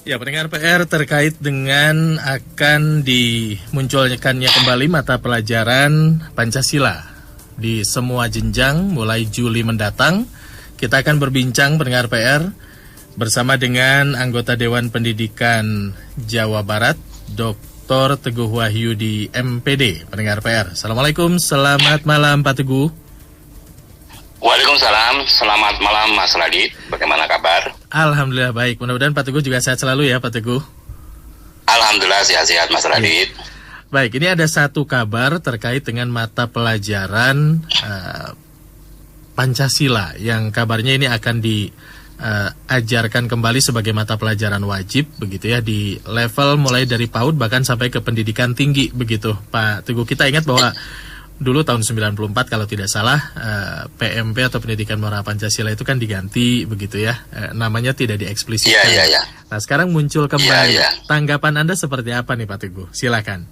Ya, pendengar PR terkait dengan akan dimunculkannya kembali mata pelajaran Pancasila di semua jenjang mulai Juli mendatang. Kita akan berbincang pendengar PR bersama dengan anggota Dewan Pendidikan Jawa Barat, Dr. Teguh Wahyudi MPD, pendengar PR. Assalamualaikum, selamat malam Pak Teguh. Waalaikumsalam, selamat malam Mas Radit, bagaimana kabar? Alhamdulillah baik, mudah-mudahan Pak Teguh juga sehat selalu ya Pak Teguh. Alhamdulillah sehat-sehat Mas Radit. Baik, ini ada satu kabar terkait dengan mata pelajaran Pancasila yang kabarnya ini akan diajarkan kembali sebagai mata pelajaran wajib begitu ya di level mulai dari PAUD bahkan sampai ke pendidikan tinggi begitu Pak Teguh. Kita ingat bahwa dulu tahun 94 kalau tidak salah PMP atau Pendidikan Moral Pancasila itu kan diganti begitu ya, namanya tidak dieksplisitkan. Iya. Nah sekarang muncul kembali. Iya. Tanggapan Anda seperti apa nih Pak Teguh? Silakan.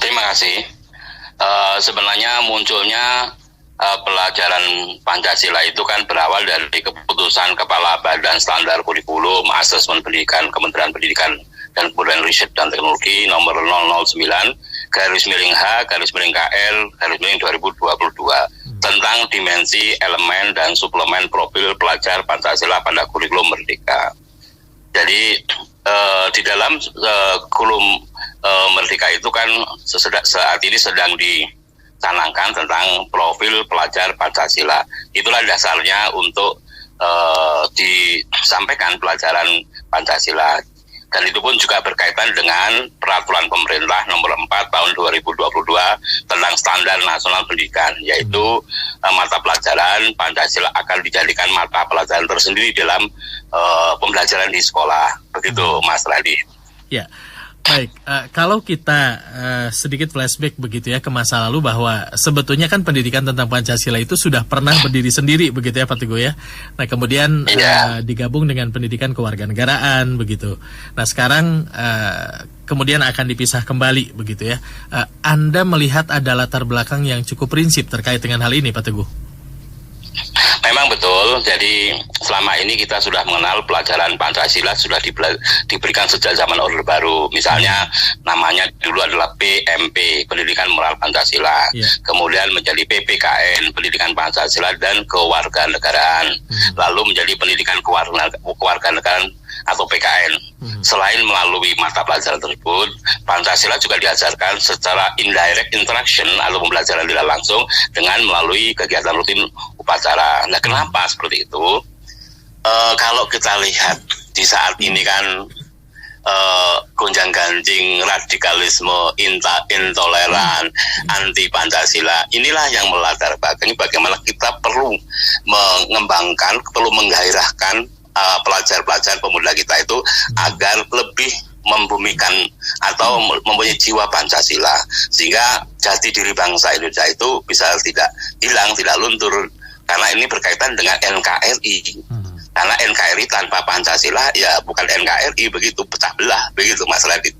Terima kasih. Sebenarnya munculnya pelajaran Pancasila itu kan berawal dari keputusan Kepala Badan Standar Kurikulum Asesmen Pendidikan Kementerian Pendidikan dan Kebudayaan Riset dan Teknologi nomor 009/H/KL/KL/2022 tentang dimensi, elemen, dan suplemen profil pelajar Pancasila pada kurikulum Merdeka. Jadi di dalam kurikulum Merdeka itu kan saat ini sedang dicanangkan tentang profil pelajar Pancasila. Itulah dasarnya untuk disampaikan pelajaran Pancasila. Dan itu pun juga berkaitan dengan peraturan pemerintah nomor 4 tahun 2022 tentang standar nasional pendidikan, yaitu mata pelajaran Pancasila akan dijadikan mata pelajaran tersendiri dalam pembelajaran di sekolah. Begitu Mas Radit. Ya, baik. Kalau kita sedikit flashback begitu ya ke masa lalu bahwa sebetulnya kan pendidikan tentang Pancasila itu sudah pernah berdiri sendiri begitu ya Pak Teguh ya. Nah kemudian digabung dengan pendidikan kewarganegaraan begitu. Nah sekarang kemudian akan dipisah kembali begitu ya. Anda melihat ada latar belakang yang cukup prinsip terkait dengan hal ini Pak Teguh? Memang betul, jadi selama ini kita sudah mengenal pelajaran Pancasila sudah diberikan sejak zaman Orde Baru. Misalnya namanya dulu adalah PMP, Pendidikan Moral Pancasila. Kemudian menjadi PPKN, Pendidikan Pancasila dan Kewarganegaraan. Lalu menjadi Pendidikan Kewarganegaraan atau PKN. Selain melalui mata pelajaran tersebut, Pancasila juga diajarkan secara indirect interaction atau pembelajaran tidak langsung dengan melalui kegiatan rutin upacara. Nah, kenapa seperti itu? Kalau kita lihat di saat ini kan gonjang-ganjing radikalisme, intoleran, anti Pancasila, inilah yang melatar belakangi bagaimana kita perlu mengembangkan, perlu menggairahkan pelajar-pelajar pemuda kita itu agar lebih membumikan atau mempunyai jiwa Pancasila sehingga jati diri bangsa Indonesia itu bisa tidak hilang, tidak luntur, karena ini berkaitan dengan NKRI. Karena NKRI tanpa Pancasila ya bukan NKRI, begitu pecah belah, begitu Mas Radit.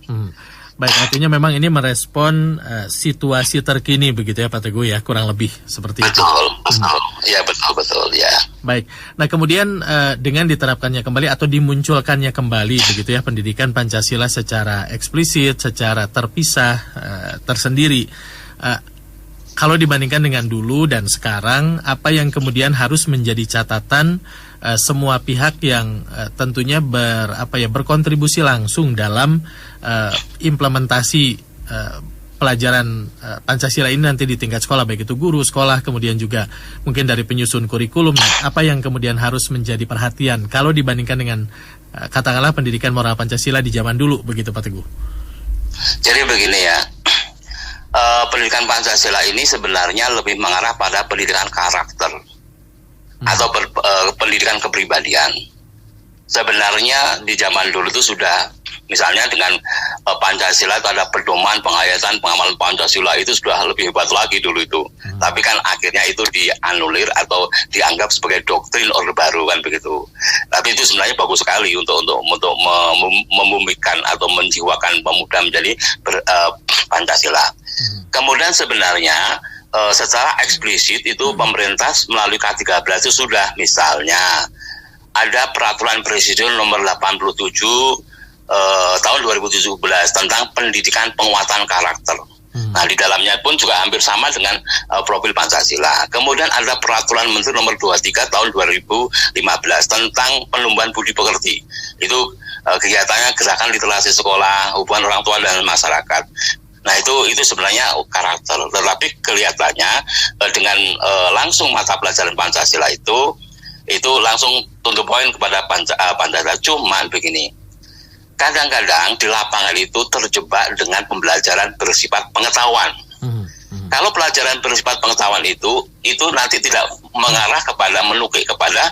Baik, artinya memang ini merespon situasi terkini begitu ya Pak Teguh ya, kurang lebih seperti itu. Betul. Ya betul ya. Baik, nah kemudian dengan diterapkannya kembali atau dimunculkannya kembali begitu ya pendidikan Pancasila secara eksplisit, secara terpisah, tersendiri. Kalau dibandingkan dengan dulu dan sekarang, apa yang kemudian harus menjadi catatan semua pihak yang tentunya berkontribusi langsung dalam implementasi pelajaran Pancasila ini nanti di tingkat sekolah, baik itu guru sekolah, kemudian juga mungkin dari penyusun kurikulum. Apa yang kemudian harus menjadi perhatian kalau dibandingkan dengan katakanlah pendidikan moral Pancasila di zaman dulu, begitu Pak Teguh? Jadi begini ya, pendidikan Pancasila ini sebenarnya lebih mengarah pada pendidikan karakter atau pendidikan kepribadian. Sebenarnya di zaman dulu itu sudah, misalnya dengan Pancasila itu ada pedoman penghayatan pengamalan Pancasila, itu sudah lebih hebat lagi dulu itu. Tapi kan akhirnya itu dianulir atau dianggap sebagai doktrin Orde Baru kan begitu. Tapi itu sebenarnya bagus sekali untuk membumikan atau menjiwakan pemuda menjadi Pancasila. Kemudian sebenarnya secara eksplisit itu pemerintah melalui K13 itu sudah misalnya ada peraturan Presiden nomor 87 tahun 2017 tentang pendidikan penguatan karakter. Nah, di dalamnya pun juga hampir sama dengan profil Pancasila. Kemudian ada peraturan Menteri nomor 23 tahun 2015 tentang penumbuhan budi pekerti. Itu kegiatannya gerakan literasi sekolah, hubungan orang tua dan masyarakat. Nah, itu sebenarnya karakter. Tetapi kelihatannya dengan langsung mata pelajaran Pancasila itu langsung to the point kepada Pancasila. Cuman begini, kadang-kadang di lapangan itu terjebak dengan pembelajaran bersifat pengetahuan. Kalau pelajaran bersifat pengetahuan itu nanti tidak mengarah kepada menukik kepada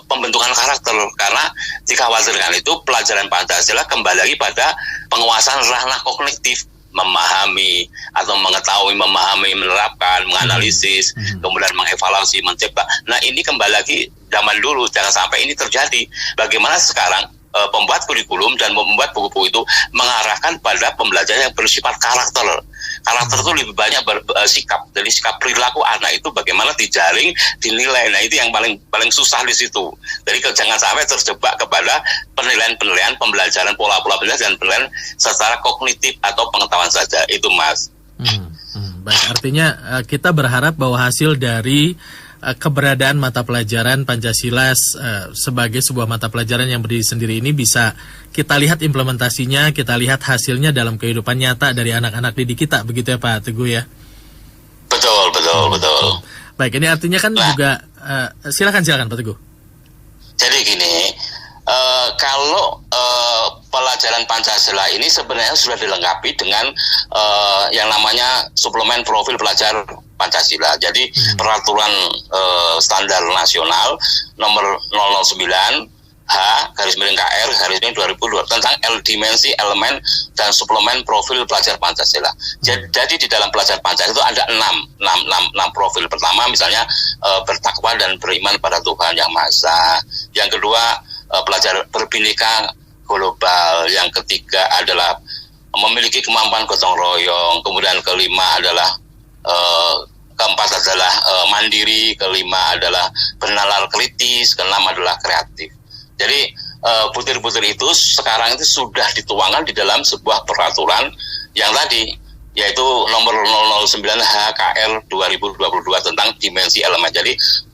pembentukan karakter, karena dikhawatirkan itu pelajaran Pancasila kembali lagi pada penguasaan ranah kognitif, memahami atau mengetahui, memahami, menerapkan, menganalisis, kemudian mengevaluasi, mencipta. Nah, ini kembali lagi zaman dulu, jangan sampai ini terjadi. Bagaimana sekarang pembuat kurikulum dan membuat buku-buku itu mengarahkan pada pembelajaran yang bersifat karakter. Karakter itu lebih banyak sikap. Jadi sikap perilaku anak itu bagaimana dijaring, dinilai. Nah, itu yang paling susah di situ. Jadi jangan sampai terjebak kepada penilaian-penilaian, pembelajaran pola-pola belajar dan penilaian secara kognitif atau pengetahuan saja. Itu, Mas. Baik, artinya kita berharap bahwa hasil dari keberadaan mata pelajaran Pancasila sebagai sebuah mata pelajaran yang berdiri sendiri ini bisa kita lihat implementasinya, kita lihat hasilnya dalam kehidupan nyata dari anak-anak didik kita, begitu ya Pak Teguh ya? Betul. Baik, ini artinya kan juga silakan Pak Teguh. Jadi gini, kalau pelajaran Pancasila ini sebenarnya sudah dilengkapi dengan yang namanya suplemen profil pelajar Pancasila. Jadi peraturan standar nasional nomor 009 H/KR/2002 tentang dimensi, elemen, dan suplemen profil pelajar Pancasila. Jadi di dalam pelajar Pancasila itu ada 6 profil. Pertama misalnya bertakwa dan beriman pada Tuhan Yang Maha Esa. Yang kedua pelajar berbineka global. Yang ketiga adalah memiliki kemampuan gotong royong. Kemudian kelima adalah keempat adalah mandiri, kelima adalah bernalar kritis, keenam adalah kreatif. Jadi butir-butir itu sekarang itu sudah dituangkan di dalam sebuah peraturan yang tadi, yaitu nomor 009 HKR/2022 tentang dimensi elemen. Jadi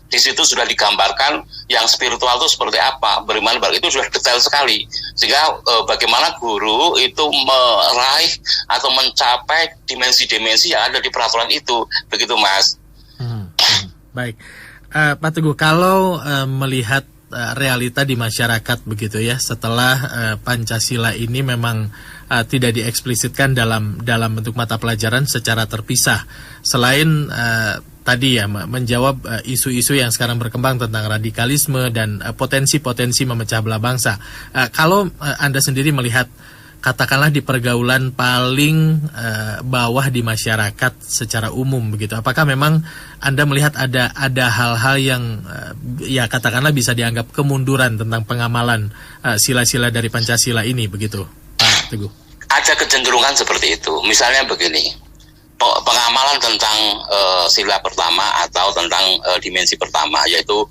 di situ sudah digambarkan yang spiritual itu seperti apa, beriman itu sudah detail sekali, sehingga bagaimana guru itu meraih atau mencapai dimensi-dimensi yang ada di peraturan itu, begitu Mas. Baik, Pak Teguh, kalau melihat realita di masyarakat begitu ya, setelah Pancasila ini memang tidak dieksplisitkan dalam bentuk mata pelajaran secara terpisah, selain tadi ya menjawab isu-isu yang sekarang berkembang tentang radikalisme dan potensi-potensi memecah belah bangsa. Kalau Anda sendiri melihat katakanlah di pergaulan paling bawah di masyarakat secara umum begitu, apakah memang Anda melihat ada hal-hal yang ya katakanlah bisa dianggap kemunduran tentang pengamalan sila-sila dari Pancasila ini begitu, Pak Teguh? Ada kecenderungan seperti itu. Misalnya begini, pengamalan tentang sila pertama atau tentang dimensi pertama, yaitu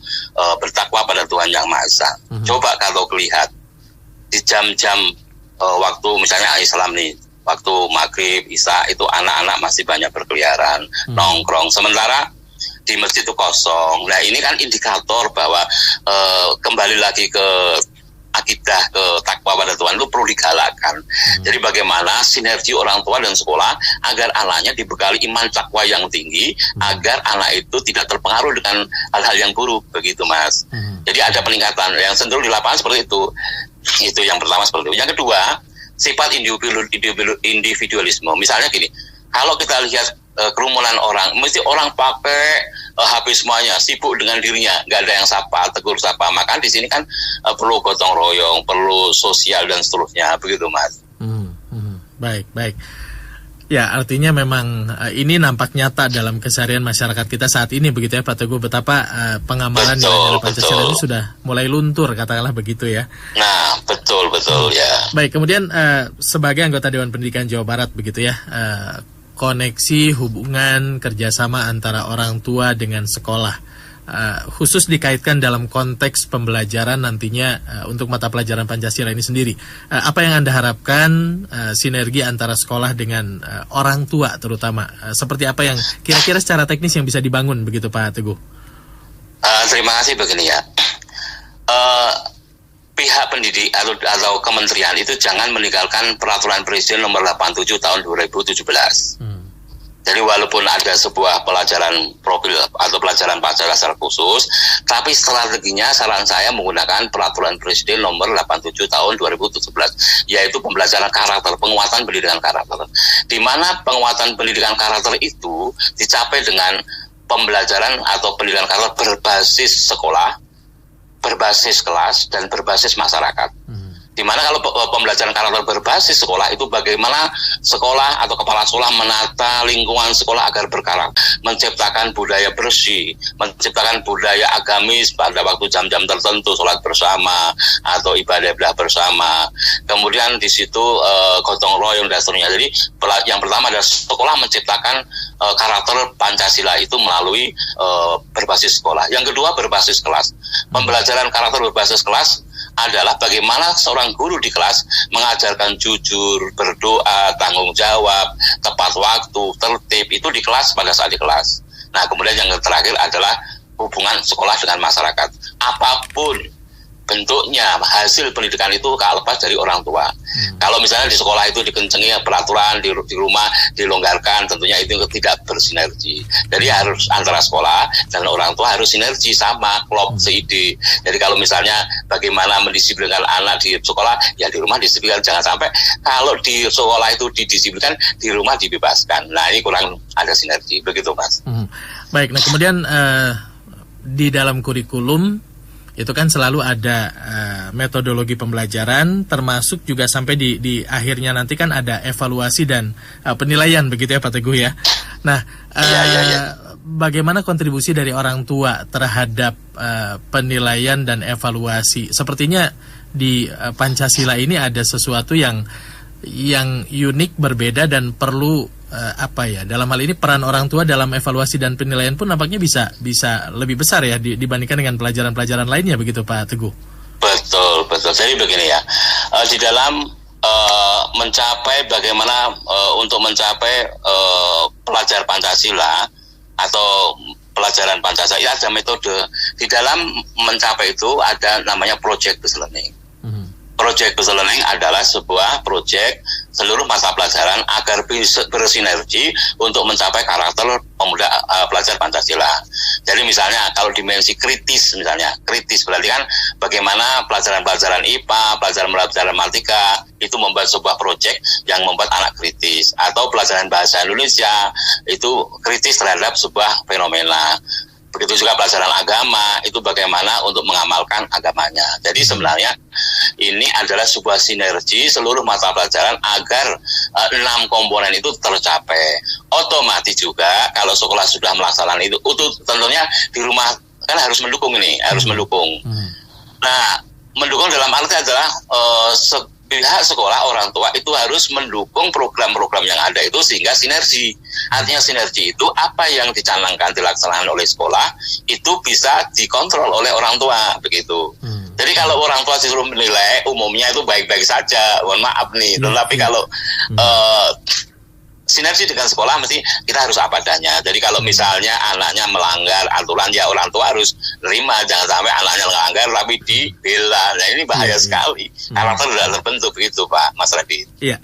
bertakwa pada Tuhan Yang Maha Esa. Coba kalau lihat di jam-jam waktu misalnya Islam nih, waktu maghrib, isya, itu anak-anak masih banyak berkeliaran, nongkrong, sementara di masjid itu kosong. Nah, ini kan indikator bahwa kembali lagi ke akidah, ke takwa pada Tuhan itu perlu digalakkan. Jadi bagaimana sinergi orang tua dan sekolah agar anaknya dibekali iman takwa yang tinggi, agar anak itu tidak terpengaruh dengan hal-hal yang buruk, begitu Mas. Jadi ada peningkatan yang cenderung di lapangan seperti itu. Itu yang pertama seperti itu. Yang kedua, sifat individualisme. Misalnya gini, kalau kita lihat kerumunan orang, mesti orang pakai HP semuanya, sibuk dengan dirinya, nggak ada yang sapa, tegur sapa. Maka di sini kan perlu gotong royong, perlu sosial dan seterusnya, begitu Mas. Baik. Ya, artinya memang ini nampak nyata dalam keseharian masyarakat kita saat ini begitu ya Pak Teguh, betapa pengamalan nilai Pancasila ini sudah mulai luntur katakanlah begitu ya. Nah, betul ya. Baik, kemudian sebagai anggota Dewan Pendidikan Jawa Barat begitu ya, koneksi hubungan kerjasama antara orang tua dengan sekolah khusus dikaitkan dalam konteks pembelajaran nantinya untuk mata pelajaran Pancasila ini sendiri. Apa yang Anda harapkan sinergi antara sekolah dengan orang tua terutama? Seperti apa yang kira-kira secara teknis yang bisa dibangun begitu Pak Teguh? Terima kasih begini ya. Pihak pendidik atau kementerian itu jangan meninggalkan peraturan Presiden nomor 87 tahun 2017. Jadi walaupun ada sebuah pelajaran profil atau pelajaran Pancasila secara khusus, tapi strateginya saran saya menggunakan peraturan Presiden nomor 87 tahun 2017, yaitu pembelajaran karakter, penguatan pendidikan karakter. Di mana penguatan pendidikan karakter itu dicapai dengan pembelajaran atau pendidikan karakter berbasis sekolah, berbasis kelas, dan berbasis masyarakat. Dimana kalau pembelajaran karakter berbasis sekolah itu bagaimana sekolah atau kepala sekolah menata lingkungan sekolah agar berkarakter, menciptakan budaya bersih, menciptakan budaya agamis pada waktu jam-jam tertentu, sholat bersama atau ibadah bersama. Kemudian di situ gotong royong dan seterusnya. Jadi yang pertama adalah sekolah menciptakan karakter Pancasila itu melalui berbasis sekolah. Yang kedua berbasis kelas. Pembelajaran karakter berbasis kelas adalah bagaimana seorang guru di kelas mengajarkan jujur, berdoa, tanggung jawab, tepat waktu, tertib, itu di kelas pada saat di kelas. Nah, kemudian yang terakhir adalah hubungan sekolah dengan masyarakat. Apapun bentuknya, hasil pendidikan itu gak lepas dari orang tua. Kalau misalnya di sekolah itu dikencengi peraturan, di rumah dilonggarkan, tentunya itu tidak bersinergi. Jadi harus antara sekolah dan orang tua harus sinergi sama, klop seide. Jadi kalau misalnya bagaimana mendisiplinkan anak di sekolah, ya di rumah disiplinkan. Jangan sampai kalau di sekolah itu didisiplinkan, di rumah dibebaskan. Nah, ini kurang ada sinergi. Begitu, Mas. Baik, nah kemudian di dalam kurikulum itu kan selalu ada metodologi pembelajaran, termasuk juga sampai di akhirnya nanti kan ada evaluasi dan penilaian begitu ya Pak Teguh ya. Nah, bagaimana kontribusi dari orang tua terhadap penilaian dan evaluasi? Sepertinya di Pancasila ini ada sesuatu yang unik, berbeda dan perlu dalam hal ini peran orang tua dalam evaluasi dan penilaian pun nampaknya bisa lebih besar ya dibandingkan dengan pelajaran-pelajaran lainnya begitu Pak Teguh. Betul. Jadi begini ya, di dalam mencapai bagaimana untuk mencapai pelajar Pancasila atau pelajaran Pancasila ya ada metode. Di dalam mencapai itu ada namanya project based learning. Project based learning adalah sebuah project seluruh masa pelajaran agar bersinergi untuk mencapai karakter pemuda pelajar Pancasila. Jadi misalnya kalau dimensi kritis berarti kan bagaimana pelajaran-pelajaran IPA, pelajaran matematika itu membuat sebuah project yang membuat anak kritis, atau pelajaran bahasa Indonesia itu kritis terhadap sebuah fenomena. Begitu juga pelajaran agama, itu bagaimana untuk mengamalkan agamanya. Jadi sebenarnya ini adalah sebuah sinergi seluruh mata pelajaran agar 6 komponen itu tercapai. Otomatis juga kalau sekolah sudah melaksanakan itu tentunya di rumah kan harus mendukung ini, harus mendukung. Nah, mendukung dalam arti adalah pihak sekolah, orang tua itu harus mendukung program-program yang ada itu sehingga sinergi. Artinya sinergi itu apa yang dicanangkan, dilaksanakan oleh sekolah itu bisa dikontrol oleh orang tua, begitu. Jadi kalau orang tua disuruh menilai, umumnya itu baik-baik saja, mohon maaf nih. Tetapi kalau sinergi dengan sekolah mesti kita harus apa adanya. Jadi kalau misalnya anaknya melanggar aturan, ya orang tua harus terima, jangan sampai anaknya melanggar tapi dibela. Nah ini bahaya sekali. Karakter sudah terbentuk begitu Pak Mas Radit. Iya.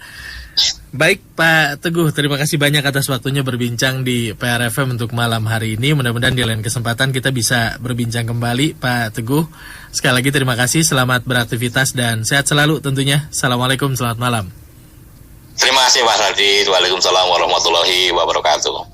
Baik Pak Teguh, terima kasih banyak atas waktunya berbincang di PRFM untuk malam hari ini. Mudah-mudahan di lain kesempatan kita bisa berbincang kembali Pak Teguh. Sekali lagi terima kasih, selamat beraktivitas dan sehat selalu tentunya. Assalamualaikum, selamat malam. Terima kasih Mas Radit. Waalaikumsalam warahmatullahi wabarakatuh.